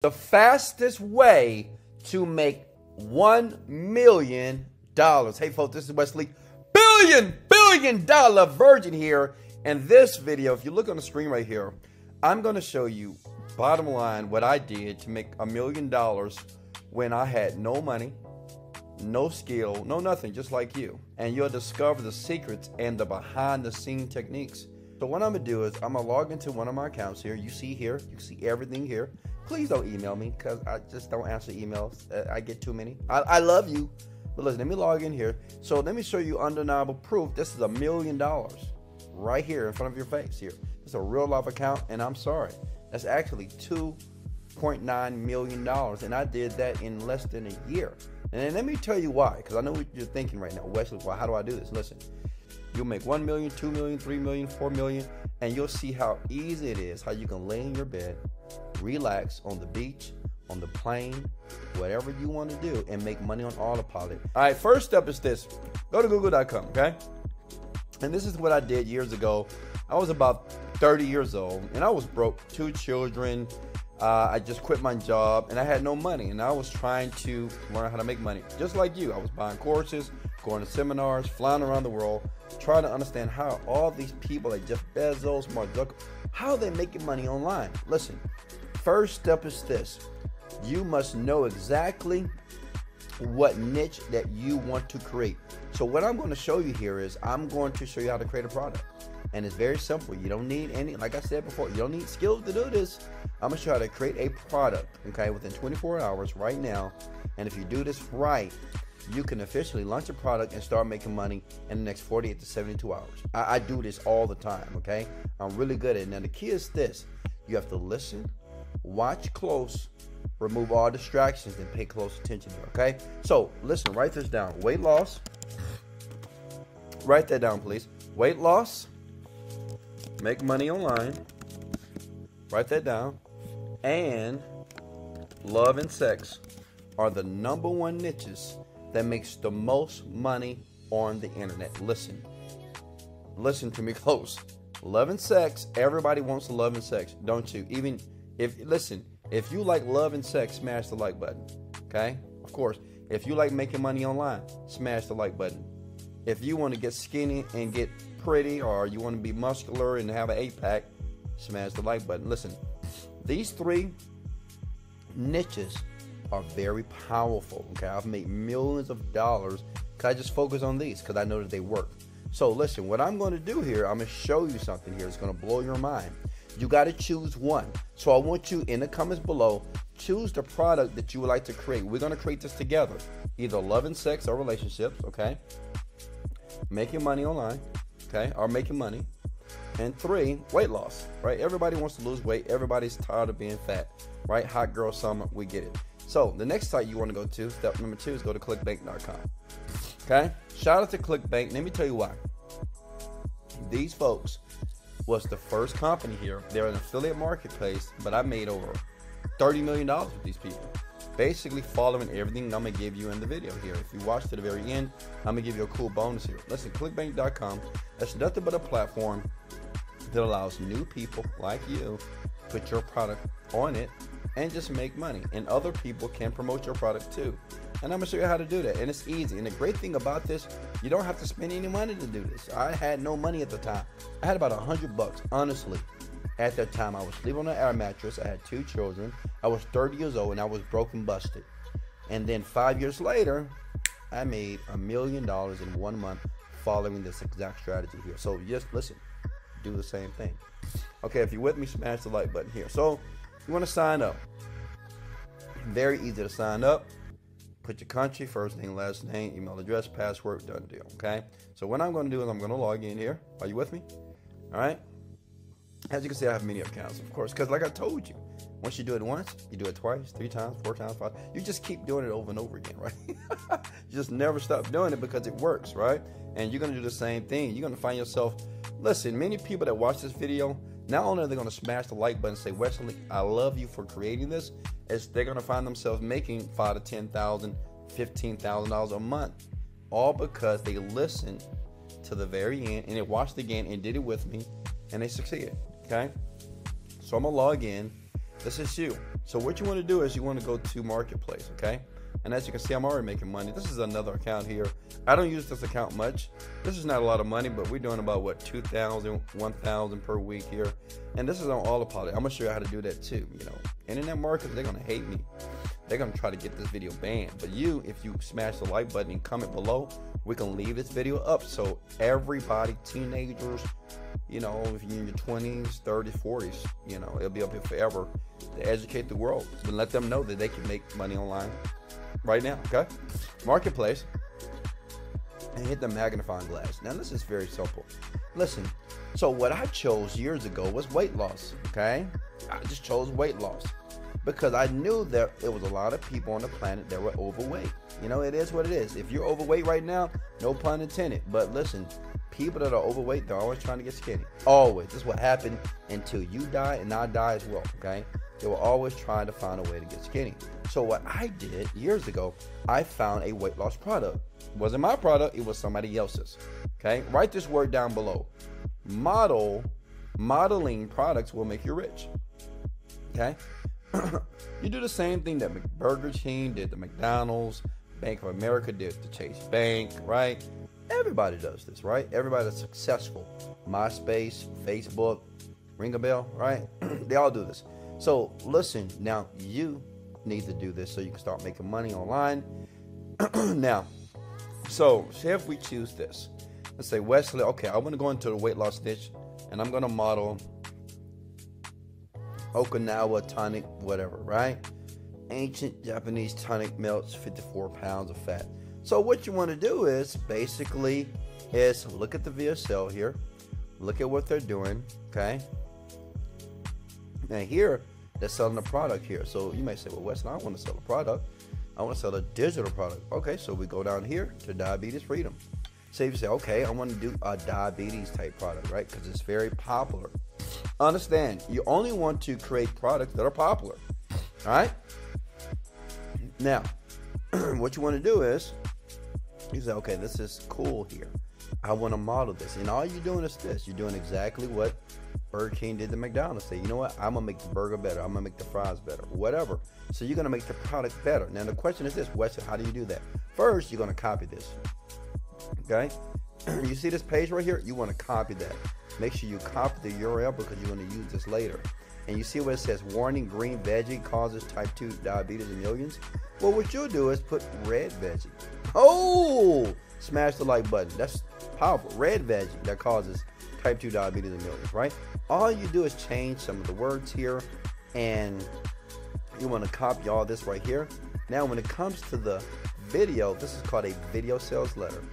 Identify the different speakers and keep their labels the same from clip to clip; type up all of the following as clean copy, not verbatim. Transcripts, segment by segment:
Speaker 1: The fastest way to make $1 million. Hey folks, this is Wesley billion dollar Virgin here. And this video, if you look on the screen right here, I'm going to show you bottom line what I did to make $1 million when I had no money, no skill, no nothing, just like you. And you'll discover the secrets and the behind the scene techniques. So what I'm going to do is I'm going to log into one of my accounts here. You see here, you see everything here. Please don't email me because I just don't answer emails. I get too many. I love you. But listen, let me log in here. So let me show you undeniable proof. This is $1 million right here in front of your face here. It's a real life account, and I'm sorry. That's actually $2.9 million, and I did that in less than a year. And then let me tell you why, because I know what you're thinking right now. Wesley, well, how do I do this? Listen, you'll make 1 million, 2 million, 3 million, 4 million, and you'll see how easy it is, how you can lay in your bed, relax on the beach, on the plane, whatever you want to do, and make money on autopilot. All right, first step is this. Go to google.com, okay? And this is what I did years ago. I was about 30 years old, and I was broke, 2 children. I just quit my job, and I had no money, and I was trying to learn how to make money. Just like you, I was buying courses, going to seminars, flying around the world, trying to understand how all these people like Jeff Bezos, Mark Zuckerberg, how they making money online. Listen, first step is this. You must know exactly what niche that you want to create. So what I'm going to show you here is I'm going to show you how to create a product. And it's very simple. You don't need any, like I said before, you don't need skills to do this. I'm going to show you how to create a product, okay, within 24 hours right now. And if you do this right, you can officially launch a product and start making money in the next 48 to 72 hours. I do this all the time, okay? I'm really good at it. Now, the key is this. You have to listen, watch close, remove all distractions, and pay close attention here, okay? So, listen, write this down. Weight loss. Write that down, please. Weight loss. Make money online. Write that down. And love and sex are the #1 niches that makes the most money on the internet. Listen to me close. Love and sex, everybody wants love and sex, don't you? Even if you like love and sex, smash the like button, okay? Of course, if you like making money online, smash the like button. If you want to get skinny and get pretty, or you want to be muscular and have an 8-pack, smash the like button. Listen, these 3 niches are very powerful, okay? I've made millions of dollars because I just focus on these because I know that they work. So listen, what I'm going to do here, I'm going to show you something here. It's going to blow your mind. You got to choose one. So I want you in the comments below, choose the product that you would like to create. We're going to create this together. Either love and sex or relationships, okay? Making money online, okay? Or making money. And 3, weight loss, right? Everybody wants to lose weight. Everybody's tired of being fat, right? Hot girl summer, we get it. So the next site you want to go to, step number 2, is go to clickbank.com. Okay? Shout out to Clickbank. Let me tell you why. These folks was the first company here. They're an affiliate marketplace, but I made over $30 million with these people. Basically following everything I'm going to give you in the video here. If you watch to the very end, I'm going to give you a cool bonus here. Listen, clickbank.com, that's nothing but a platform that allows new people like you put your product on it and just make money. And other people can promote your product too. And I'm going to show you how to do that. And it's easy. And the great thing about this, you don't have to spend any money to do this. I had no money at the time. I had about $100, honestly. At that time, I was sleeping on an air mattress. I had 2 children. I was 30 years old, and I was broke and busted. And then 5 years later, I made $1 million in 1 month following this exact strategy here. So just listen, do the same thing. Okay, if you're with me, smash the like button here. So you want to sign up. Very easy to sign up. Put your country, first name, last name, email address, password, done deal, okay? So what I'm going to do is I'm going to log in here. Are you with me? All right. As you can see, I have many accounts, of course, because like I told you, once you do it once, you do it twice, 3 times, 4 times, 5. You just keep doing it over and over again, right? You just never stop doing it because it works, right? And you're going to do the same thing. You're going to find yourself, listen, many people that watch this video, not only are they going to smash the like button and say, Wesley, I love you for creating this, as they're going to find themselves making $5,000 to $10,000, $15,000 a month, all because they listened to the very end and they watched again and did it with me and they succeeded. Okay, so I'm gonna log in. This is you. So what you want to do is you want to go to Marketplace, okay? And as you can see, I'm already making money. This is another account here. I don't use this account much. This is not a lot of money, but we're doing about, what, 2,000, 1,000 per week here. And this is on all the product. I'm going to show you how to do that too, you know. Internet marketers, they're going to hate me. They're going to try to get this video banned. But if you smash the like button and comment below, we can leave this video up so everybody, teenagers, you know, if you're in your 20s, 30s, 40s, you know, it'll be up here forever to educate the world and let them know that they can make money online right now, okay? Marketplace, and hit the magnifying glass. Now, this is very simple. Listen, so what I chose years ago was weight loss, okay? I just chose weight loss because I knew that there was a lot of people on the planet that were overweight. You know, it is what it is. If you're overweight right now, no pun intended, but listen, people that are overweight, they're always trying to get skinny. Always. This is what happened until you die and I die as well, okay? They were always trying to find a way to get skinny. So what I did years ago, I found a weight loss product. It wasn't my product, it was somebody else's. Okay? Write this word down below. Modeling products will make you rich. Okay? You do the same thing that Burger King did, the McDonald's, Bank of America did, the Chase Bank, right? Everybody does this, right? Everybody that's successful. MySpace, Facebook, ring a bell, right? They all do this. So listen, now you need to do this so you can start making money online. Now, so say if we choose this, let's say Wesley, okay, I want to go into the weight loss niche and I'm going to model Okinawa tonic, whatever, right? Ancient Japanese tonic melts 54 pounds of fat. So what you want to do is basically look at the VSL here, look at what they're doing, okay? Now here, they're selling a product here. So you may say, well, Wesley, I don't want to sell a product. I want to sell a digital product. Okay, so we go down here to diabetes freedom. So if you say, okay, I want to do a diabetes type product, right? Because it's very popular. Understand, you only want to create products that are popular. All right? Now, what you want to do is, you say, okay, this is cool here. I want to model this. And all you're doing is this. You're doing exactly what Burger King did to McDonald's. Say, you know what? I'm going to make the burger better. I'm going to make the fries better. Whatever. So you're going to make the product better. Now, the question is this, Wesley, how do you do that? First, you're going to copy this. Okay? You see this page right here? You want to copy that. Make sure you copy the URL because you're going to use this later. And you see where it says, warning, green veggie causes type 2 diabetes in millions? Well, what you'll do is put red veggie. Oh! Smash the like button. That's powerful. Red veggie that causes type 2 diabetes in millions, right? All you do is change some of the words here, and you want to copy all this right here. Now, when it comes to the video, this is called a video sales letter.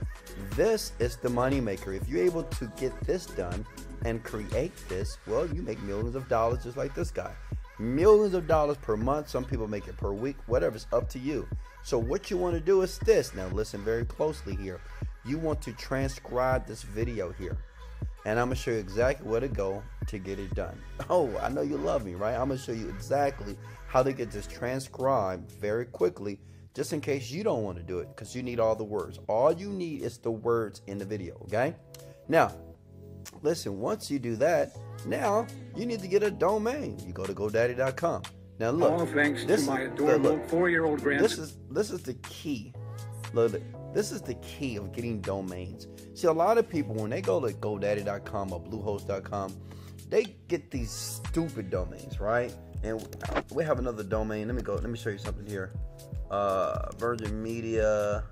Speaker 1: This is the money maker. If you're able to get this done and create this, well, you make millions of dollars just like this guy. Millions of dollars per month. Some people make it per week, whatever. It's up to you. So what you want to do is this. Now listen very closely here. You want to transcribe this video here, and I'm gonna show you exactly where to go to get it done. Oh, I know you love me, right? I'm gonna show you exactly how to get this transcribed very quickly, just in case you don't want to do it, because you need all the words. All you need is the words in the video. Okay? Now listen, once you do that, now you need to get a domain. You go to GoDaddy.com. Now look,
Speaker 2: all thanks to my adorable 4-year-old grandson.
Speaker 1: This is the key. Look, this is the key of getting domains. See, a lot of people, when they go to GoDaddy.com or Bluehost.com, they get these stupid domains, right? And we have another domain. Let me show you something here. Virgin Media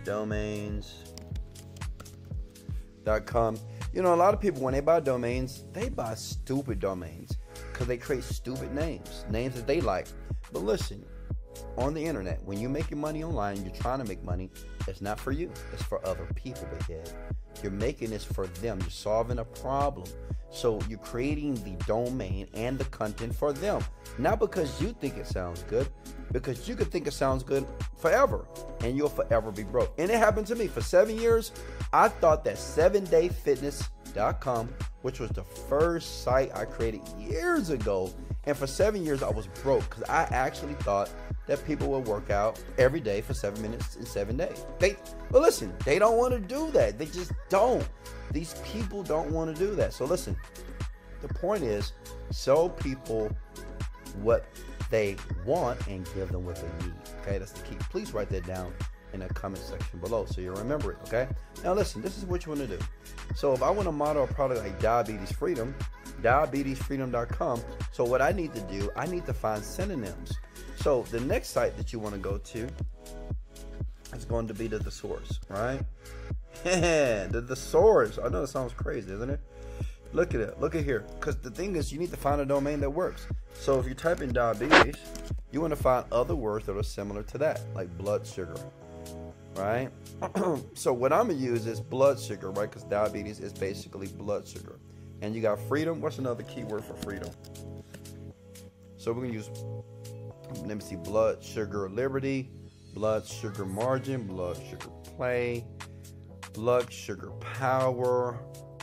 Speaker 1: Domains.com. You know, a lot of people, when they buy domains, they buy stupid domains because they create stupid names that they like. But listen, on the internet, when you're making money online, you're trying to make money, it's not for you. It's for other people, big head. You're making this for them. You're solving a problem. So you're creating the domain and the content for them. Not because you think it sounds good, because you could think it sounds good forever, and you'll forever be broke. And it happened to me. For 7 years, I thought that 7dayfitness.com, which was the first site I created years ago, and for 7 years I was broke because I actually thought that people would work out every day for 7 minutes in 7 days. But listen, they don't want to do that. They just don't. These people don't want to do that. So listen, the point is, show people what they want and give them what they need. Okay, that's the key. Please write that down in the comment section below so you remember it. Okay, now listen, this is what you want to do. So if I want to model a product like Diabetes Freedom, diabetesfreedom.com. So what I need to do, I need to find synonyms. So the next site that you want to go to is going to be the thesaurus, right? the thesaurus. I know that sounds crazy, isn't it? Look at it. Look at here. Because the thing is, you need to find a domain that works. So if you type in diabetes, you want to find other words that are similar to that, like blood sugar, right? So what I'm going to use is blood sugar, right? Because diabetes is basically blood sugar. And you got freedom. What's another keyword for freedom? So we're going to use, let me see, blood sugar liberty, blood sugar margin, blood sugar play, blood sugar power,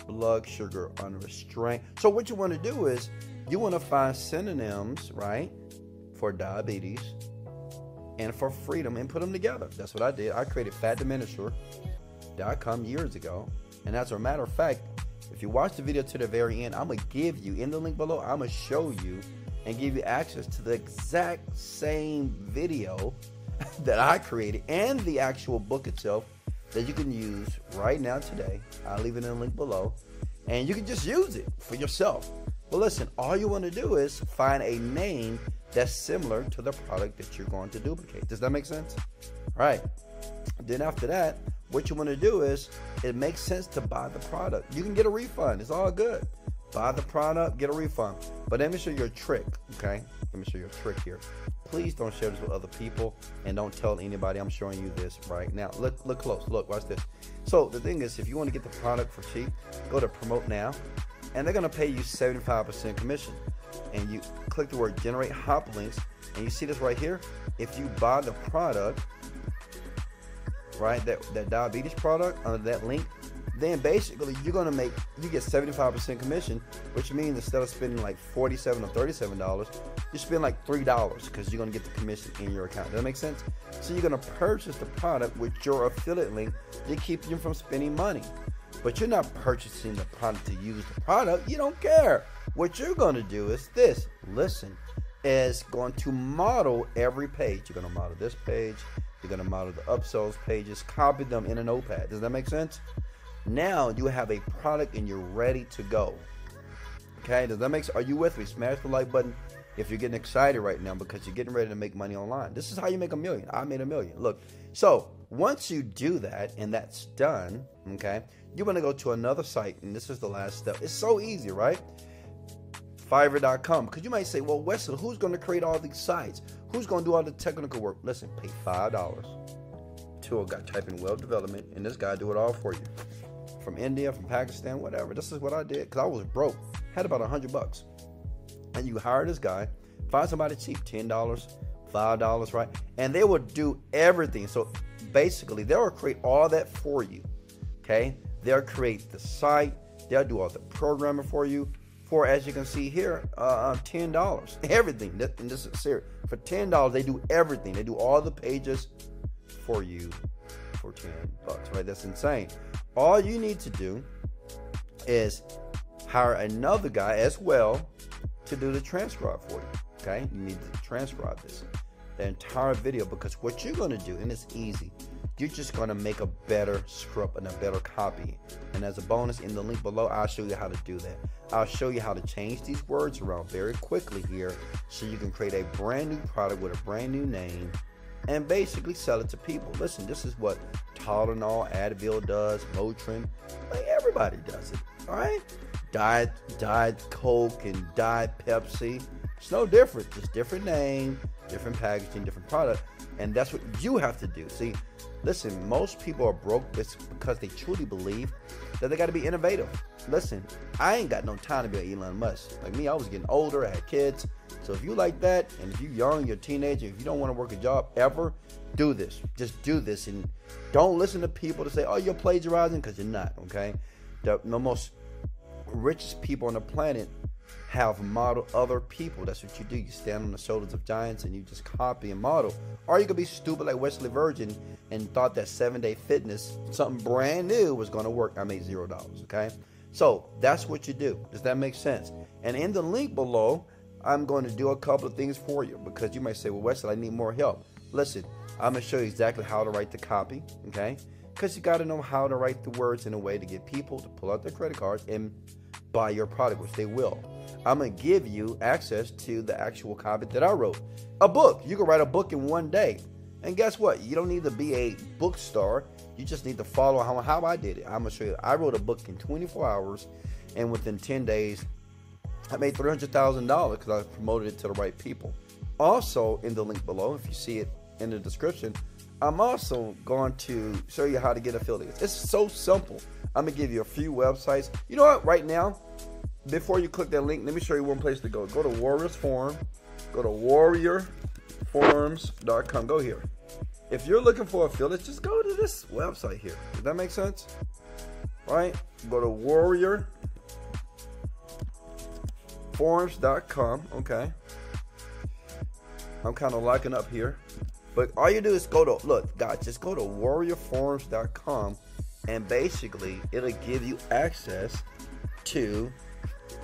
Speaker 1: blood sugar unrestrained. So what you want to do is you want to find synonyms, right, for diabetes and for freedom and put them together. That's what I did. I created fatdiminisher.com years ago. And as a matter of fact, if you watch the video to the very end, I'm going to give you, in the link below, I'm going to show you and give you access to the exact same video that I created and the actual book itself that you can use right now today. I'll leave it in the link below. And you can just use it for yourself. But listen, all you want to do is find a name that's similar to the product that you're going to duplicate. Does that make sense? All right. Then after that, what you want to do is, it makes sense to buy the product. You can get a refund. It's all good. Buy the product, get a refund. But let me show you a trick, okay? Let me show you a trick here. Please don't share this with other people and don't tell anybody I'm showing you this right now. Look close. Look, watch this. So the thing is, if you want to get the product for cheap, go to promote now, and they're going to pay you 75% commission. And you click the word generate hop links, and you see this right here. If you buy the product, right, that diabetes product under that link, then basically you get 75% commission, which means instead of spending like $47 or $37, you spend like $3 because you're going to get the commission in your account. Does that make sense? So you're going to purchase the product with your affiliate link to keep you from spending money. But you're not purchasing the product to use the product. You don't care. What you're going to do is this. Listen, is going to model every page. You're going to model this page. You're going to model the upsells pages. Copy them in a notepad. Does that make sense? Now you have a product and you're ready to go. Okay, does that make sense? Are you with me? Smash the like button if you're getting excited right now because you're getting ready to make money online. This is how you make $1 million. I made $1 million. Look, so once you do that and that's done, okay, you're going to go to another site, and this is the last step. It's so easy, right? Fiverr.com. Because you might say, well, Wesley, who's going to create all these sites? Who's going to do all the technical work? Listen, pay $5 to a guy, type in web development, and this guy do it all for you. From India, from Pakistan, whatever. This is what I did because I was broke. Had about $100. And you hire this guy, find somebody cheap, $10, $5, right? And they will do everything. So basically, they will create all that for you. Okay? They'll create the site. They'll do all the programming for you. For, as you can see here, $10. Everything. And this is serious. For $10, they do everything. They do all the pages for you for $10, right? That's insane. All you need to do is hire another guy as well to do the transcribe for you. Okay? You need to transcribe the entire video, because what you're going to do, and it's easy, you're just going to make a better script and a better copy. And as a bonus, in the link below, I'll show you how to do that. I'll show you how to change these words around very quickly here so you can create a brand new product with a brand new name and basically sell it to people. Listen, this is what Tylenol, Advil does, Motrin, like everybody does it, all right? Diet Coke and Diet Pepsi, it's no different, just different name, different packaging, different product, and that's what you have to do. See, listen, most people are broke because they truly believe that they got to be innovative. Listen, I ain't got no time to be an Elon Musk. Like me, I was getting older, I had kids. So if you like that, and if you're young, you're a teenager, if you don't want to work a job ever, do this. Just do this, and don't listen to people to say, oh, you're plagiarizing, because you're not, okay? The most richest people on the planet have modeled other people. That's what you do. You stand on the shoulders of giants and you just copy and model. Or you could be stupid like Wesley Virgin and thought that 7-day fitness, something brand new, was going to work. I made $0, okay? So that's what you do. Does that make sense? And in the link below, I'm going to do a couple of things for you, because you might say, well, Wesley, I need more help. Listen, I'm going to show you exactly how to write the copy, okay? Because you got to know how to write the words in a way to get people to pull out their credit cards and buy your product, which they will. I'm going to give you access to the actual copy that I wrote. A book. You can write a book in one day. And guess what? You don't need to be a book star. You just need to follow how I did it. I'm going to show you. I wrote a book in 24 hours, and within 10 days, I made $300,000 because I promoted it to the right people. Also, in the link below, if you see it in the description, I'm also going to show you how to get affiliates. It's so simple. I'm going to give you a few websites. You know what? Right now, before you click that link, let me show you one place to go. Go to Warriors Forum. Go to warriorforums.com. Go here. If you're looking for affiliates, just go to this website here. Does that make sense? Right? Go to warriorforums.com. Okay. I'm kind of liking up here. But all you do is go to, look, guys, just go to warriorforums.com, and basically it'll give you access to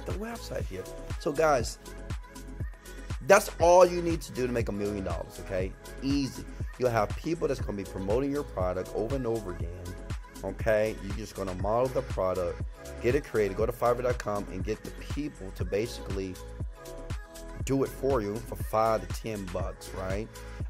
Speaker 1: the website here. So guys, that's all you need to do to make $1 million, okay? Easy. You'll have people that's going to be promoting your product over and over again, okay? You're just going to model the product, get it created, go to Fiverr.com and get the people to basically do it for you for $5 to $10, right?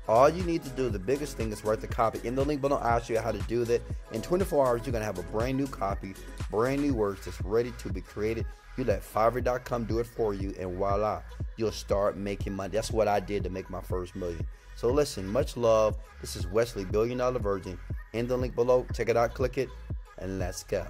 Speaker 1: All you need to do, the biggest thing, is write the copy. In the link below, I'll show you how to do that. In 24 hours, you're going to have a brand new copy, brand new words that's ready to be created. You let Fiverr.com do it for you, and voila, you'll start making money. That's what I did to make my first $1 million. So listen, much love. This is Wesley, $1 Billion Virgin. In the link below, check it out, click it, and let's go.